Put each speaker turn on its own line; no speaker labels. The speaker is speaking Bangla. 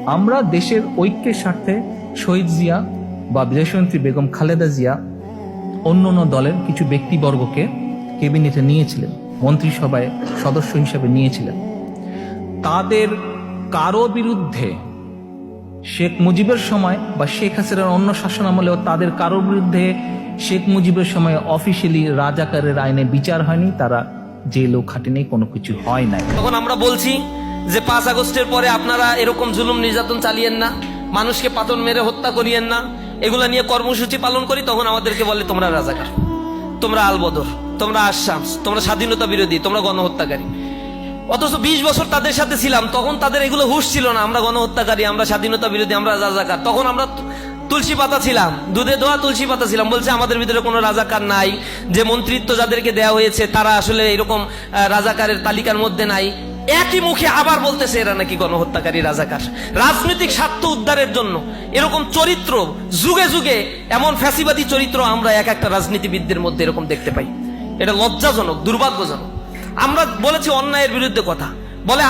আমরা দেশের ঐক্যের স্বার্থে শহীদ জিয়া বা দেশনেত্রী বেগম খালেদা জিয়া অন্য দলের কিছু ব্যক্তিবর্গকে ক্যাবিনেটে নিয়েছিলেন, মন্ত্রিসভায় সদস্য হিসেবে নিয়েছিলেন। তাদের কারো বিরুদ্ধে শেখ মুজিবের সময় বা শেখ হাসিনার অন্য শাসন আমলেও তাদের কারো বিরুদ্ধে শেখ মুজিবের সময় অফিসিয়ালি রাজাকারের আইনে বিচার হয়নি, তারা জেলও খাটেনি, কোনো কিছু হয় নাই।
তখন আমরা বলছি যে 5 আগস্টের পরে আপনারা এরকম জুলুম নির্যাতন চালিয়েন না, মানুষকে পাথর মেরে হত্যা করিয়েন না, এগুলা নিয়ে কর্মসূচি পালন করি। তখন আমাদেরকে বলে তোমরা রাজাকার, তোমরা আলবদর, তোমরা আশামস, তোমরা স্বাধীনতা বিরোধী, তোমরা গণহত্যাকারী। অথচ 20 বছর তাদের সাথে ছিলাম, তখন তাদের এগুলো হুঁশ ছিল না। আমরা গণহত্যাকারী, আমরা স্বাধীনতা বিরোধী, আমরা রাজাকার। তখন আমরা তুলসী পাতা ছিলাম, দুধে ধোয়া তুলসী পাতা ছিলাম। বলছে আমাদের ভিতরে কোনো রাজাকার নাই, যে মন্ত্রিত্ব যাদেরকে দেওয়া হয়েছে তারা আসলে এরকম রাজাকারের তালিকার মধ্যে নাই। একই মুখে আবার বলতেছে এরা নাকি গণহত্যাকারী, রাজাকার। রাজনৈতিক স্বার্থ উদ্ধারের জন্য এরকম চরিত্র যুগে যুগে, এমন ফ্যাসিবাদী চরিত্র আমরা এক একটা রাজনীতিবিদদের মধ্যে এরকম দেখতে পাই। এটা লজ্জাজনক, দুর্ভাগ্যজনক। আমরা বলেছি অন্যায়ের বিরুদ্ধে কথা বলে।